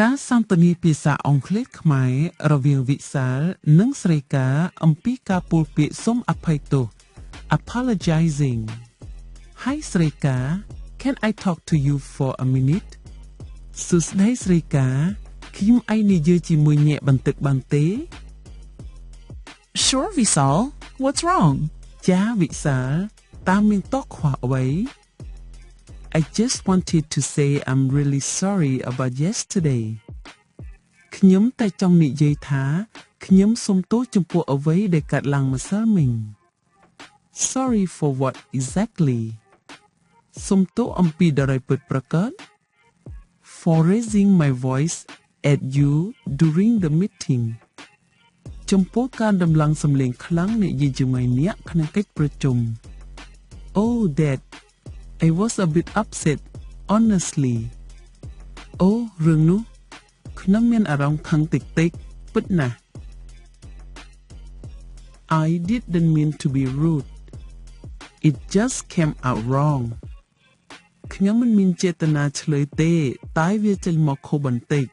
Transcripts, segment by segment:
ការសន្ទនាភាសាអង់គ្លេសខ្មែររវាងវិសាលនិងស្រីកាអំពីការពោលពាក្យសូមអភ័យទោស apologizing Hi ស្រីកា Can I talk to you for a minute សួស្តីស្រីកាខ្ញុំអាចនិយាយជាមួយអ្នកបន្តិចបានទេ Sure, Visal. What's wrong? ចាវិសាលតើមានតោះខ្វះអ្វី I just wanted to say I'm really sorry about yesterday ខ្ញុំតែចង់និយាយថាខ្ញុំសូមទោសចំពោះអ្វីដែលកើតឡើងម្សិលមិញ Sorry for what exactly សូមទោសអំពីដរាបពិតប្រាកដ For raising my voice at you during the meeting ចំពោះការដំឡើងសំឡេងខ្លាំងនិយាយជាមួយអ្នកក្នុងកិច្ចប្រជុំ Oh that I was a bit upset honestly អូរឿងនោះខ្ញុំមានអារម្មណ៍ខឹងតិចៗពិតណាស់ I didn't mean to be rude It just came out wrong ខ្ញុំមិនមានចេតនាឆ្លើយទេតែវាចេញមកខុសបន្តិច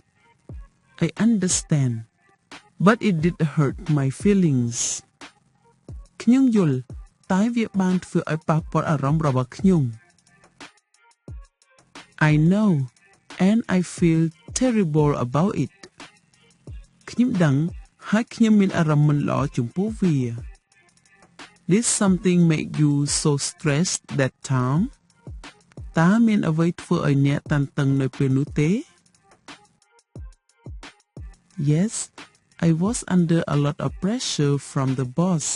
I understand but it did hurt my feelings ខ្ញុំយល់តែវាបានធ្វើឲ្យប៉ះពាល់អារម្មណ៍របស់ខ្ញុំ I know and I feel terrible about it ខ្ញុំដឹងហើយខ្ញុំមានអារម្មណ៍មិនល្អចំពោះវា Did something make you so stressed that time តើមានអ្វីធ្វើឲ្យអ្នកតានតឹងនៅពេលនោះទេ Yes I was under a lot of pressure from the boss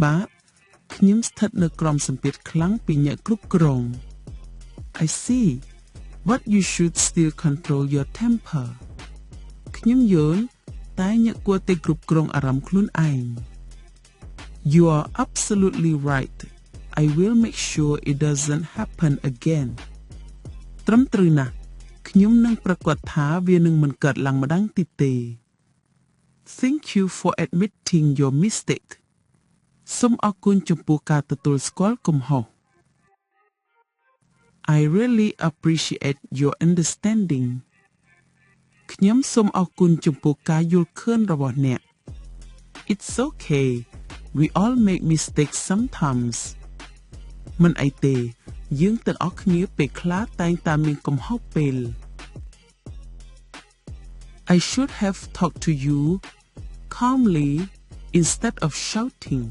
បាទខ្ញុំស្ថិតនៅក្រោមសម្ពាធខ្លាំងពីអ្នកគ្រប់គ្រង I see but you should still control your temper ខ្ញុំយល់តែអ្នកគួរតែគ្រប់គ្រងអារម្មណ៍ខ្លួនឯង You are absolutely right I will make sure it doesn't happen again ត្រឹមត្រូវណាស់ខ្ញុំនឹងប្រកាសថាវានឹងមិនកើតឡើងម្ដងទៀតទេ Thank you for admitting your mistake សូមអរគុណចំពោះការទទួលស្គាល់កំហុស I really appreciate your understanding ខ្ញុំសូមអរគុណចំពោះការយល់ឃើញរបស់អ្នក It's okay we all make mistakes sometimes មិនអីទេយើងទាំងអស់គ្នាពេលខ្លះតែងតែមានកំហុសពេល I should have talked to you calmly instead of shouting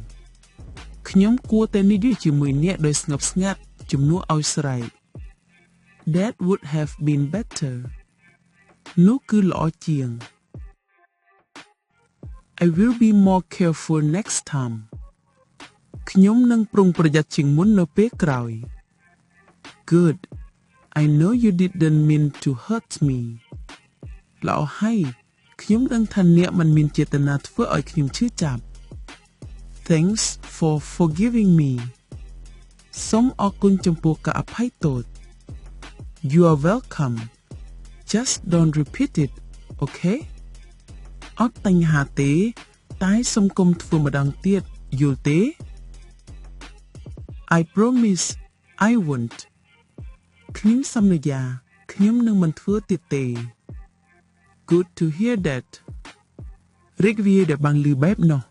ខ្ញុំគួរតែនិយាយជាមួយអ្នកដោយស្ងប់ស្ងាត់ជំនួសឲ្យស្រែក That would have been better នោះគឺល្អជាង I will be more careful next time ខ្ញុំនឹងប្រុងប្រយ័ត្នជាងមុននៅពេលក្រោយ Good I know you didn't mean to hurt me ល្អហើយខ្ញុំដឹងថាអ្នកមិនមានចេតនាធ្វើឲ្យខ្ញុំឈឺចាប់ Thanks for forgiving me សូមអរគុណចំពោះការអភ័យទោស You are welcome Just don't repeat it okay អត់បញ្ហាទេតែសូមកុំធ្វើម្ដងទៀតយល់ទេ I promise I won't ខ្ញុំសន្យាខ្ញុំនឹងមិនធ្វើទៀតទេ Good to hear that រីករាយដែលបានឮបែបនោះ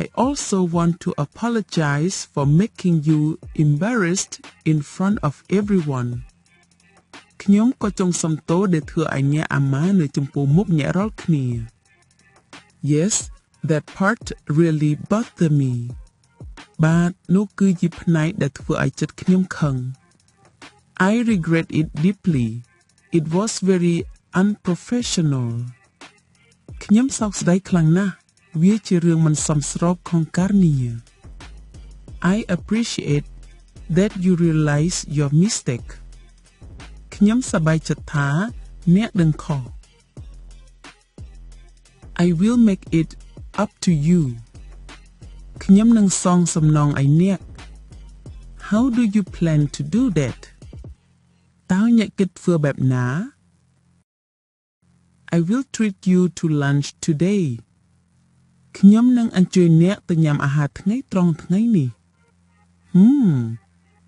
I also want to apologize for making you embarrassed in front of everyone ខ្ញុំក៏ចង់សុំទោសដែលធ្វើឲ្យអ្នកអាម៉ានៅចំពោះមុខអ្នករាល់គ្នា Yes that part really bothered me បាទនោះគឺជាផ្នែកដែលធ្វើឲ្យចិត្តខ្ញុំខឹង I regret it deeply it was very unprofessional ខ្ញុំសោកស្ដាយខ្លាំងណាស់វាជារឿងមិនសមស្របក្នុងការងារ I appreciate that you realize your mistake ខ្ញុំសប្បាយចិត្តថាអ្នកដឹងខុស I will make it up to you ខ្ញុំនឹងសងសំណងឲ្យអ្នក How do you plan to do that តើអ្នកគិតធ្វើបែបណា I will treat you to lunch today ខ្ញុំនឹងអញ្ជើញអ្នកទៅញ៉ាំអាហារថ្ងៃត្រង់ថ្ងៃនេះ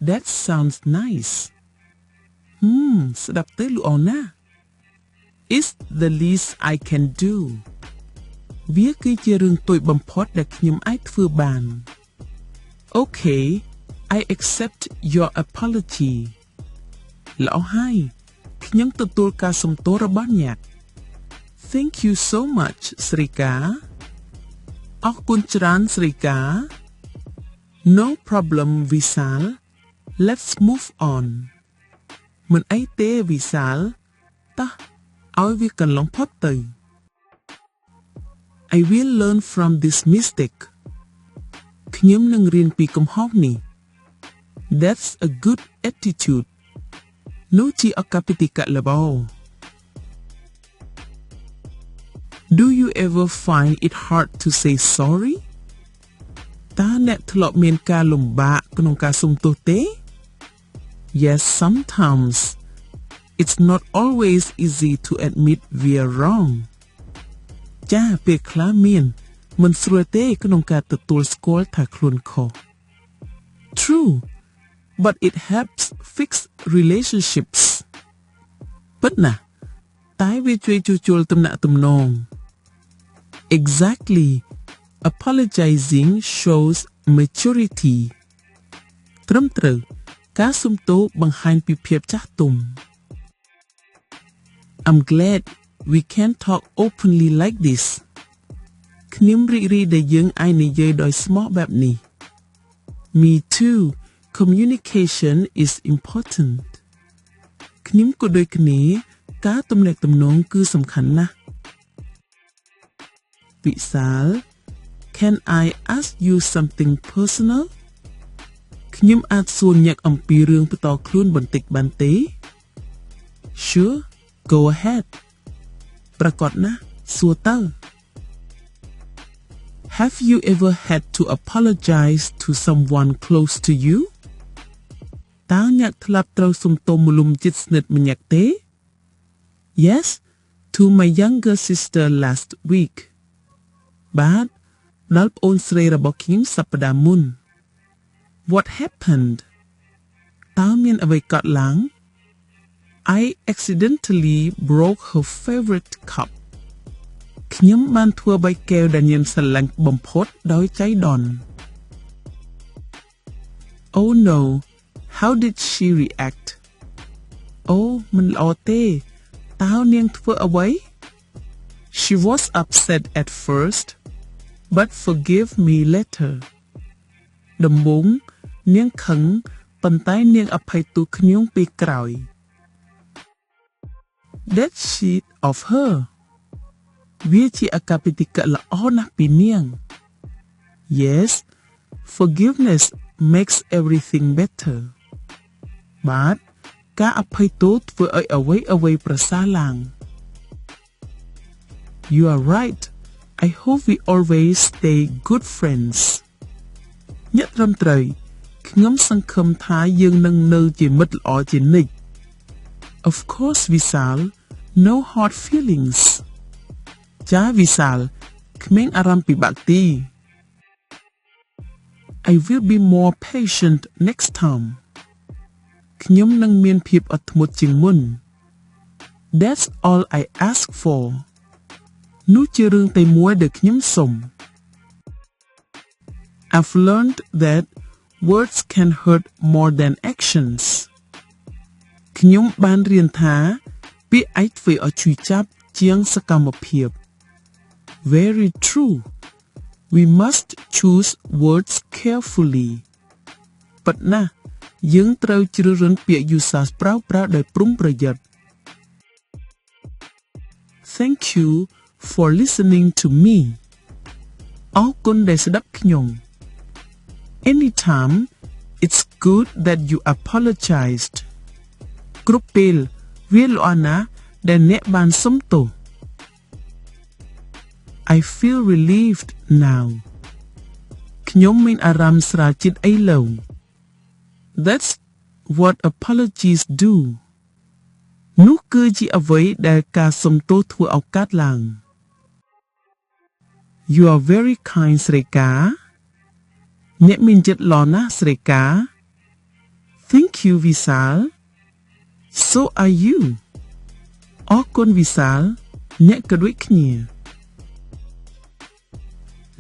That sounds nice ស្ដាប់ទៅល្អណាស់ It's the least I can do វាគឺជារឿងតូចបំផុតដែលខ្ញុំអាចធ្វើបាន Okay I accept your apology ល្អហើយខ្ញុំទទួលការសុំទោសរបស់អ្នក Thank you so much ស្រីកាអរគុណច្រើនស្រីកា No problem វិសាល Let's move on មិនអីទេវិសាលតោះឲ្យវាកន្លងផុតទៅ I will learn from this mistake ខ្ញុំនឹងរៀនពីកំហុសនេះ That's a good attitude នោះជាអកប្បកិកល្អ Do you ever find it hard to say sorry តើអ្នកធ្លាប់មានការលំបាកក្នុងការសុំទោសទេ Yes sometimes It's not always easy to admit we're wrong ចាពេលខ្លះមានមិនស្រួលទេក្នុងការទទួលស្គាល់ថាខ្លួនខុស True but it helps fix relationships ពិតណាស់តែវាជួយជួសជុលទំនាក់ទំនង Exactly Apologizing shows maturity ត្រឹមត្រូវការសុំទោសបង្ហាញពីភាពចាស់ទុំ I'm glad we can talk openly like this ខ្ញុំរីករាយដែលយើងអាចនិយាយដោយស្មោះបែបនេះ Me too Communication is important ខ្ញុំក៏ដូចគ្នាការទំនាក់ទំនងគឺសំខាន់ណាស់វិសាល Can I ask you something personal ខ្ញុំអាចសួរអ្នកអំពីរឿងផ្ទាល់ខ្លួនបន្តិចបានទេ Sure go ahead ប្រកបណាស់សួរទៅ Have you ever had to apologize to someone close to you តើអ្នកធ្លាប់ត្រូវសុំទោសមនុស្សជិតស្និទ្ធម្នាក់ទេ Yes to my younger sister last week បាទដល់ប្អូនស្រីរបស់ខ្ញុំសប្តាហ៍មុន What happened តើមានអ្វីកើតឡើង I accidentally broke her favorite cup ខ្ញុំបានធ្វើបាយកែវដែលនាងស្រឡាញ់បំផុតដោយចៃដន្យ Oh no how did she react អូមិនល្អទេតើនាងធ្វើអ្វី She was upset at first but forgave me later ដំបូងនាងខឹងប៉ុន្តែនាងអភ័យទោសខ្ញុំពេលក្រោយ That's sweet of her វាជាអកប្បកិកល្អណាស់ពីនាង Yes forgiveness makes everything better បាទការអភ័យទោសធ្វើឲ្យអ្វីៗប្រសើរឡើង You are right I hope we always stay good friends អ្នកត្រឹមត្រូវខ្ញុំសង្ឃឹមថាយើងនឹងនៅជាមិត្តល្អជានិច្ច Of course វិសាល no hard feelings ចាវិសាលគ្មានអារម្មណ៍ពិបាកទេ I will be more patient next time ខ្ញុំនឹងមានភាពអត់ធ្មត់ជាងមុន That's all I ask for នោះជារឿងតែមួយដែលខ្ញុំសុំ I've learned that words can hurt more than actions ខ្ញុំបានរៀនថាពាក្យអាចធ្វើឲ្យឈឺចាប់ជាងសកម្មភាព Very true We must choose words carefully ប៉ុន្តែយើងត្រូវជ្រើសរើសពាក្យយុសាស្ត្រប្រើដោយប្រុងប្រយ័ត្ន Thank you for listening to me អរគុណដែលស្ដាប់ខ្ញុំ Anytime it's good that you apologized គ្រប់ពេលវាល្អណាស់ដែលអ្នកបានសុំទោស I feel relieved now ខ្ញុំមានអារម្មណ៍ស្រាលចិត្តឥឡូវ That's what apologies do នោះគឺជាអ្វីដែលការសុំទោសធ្វើឲ្យកើតឡើង You are very kind ស្រីកាអ្នកមានចិត្តល្អណាស់ស្រីកា Thank you វិសាល So are you អរគុណវិសាលអ្នកក៏ដូចគ្នា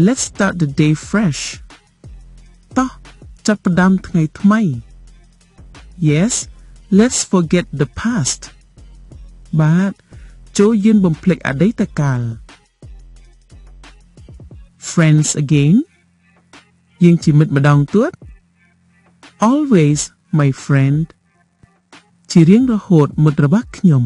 Let's start the day fresh តោះចាប់ផ្ដើមថ្ងៃថ្មី Yes let's forget the past បាទចូលយើងបំភ្លេចអតីតកាល Friends again យើងជាមិត្តម្ដងទៀត Always my friend ជារៀងរហូតមិត្តរបស់ខ្ញុំ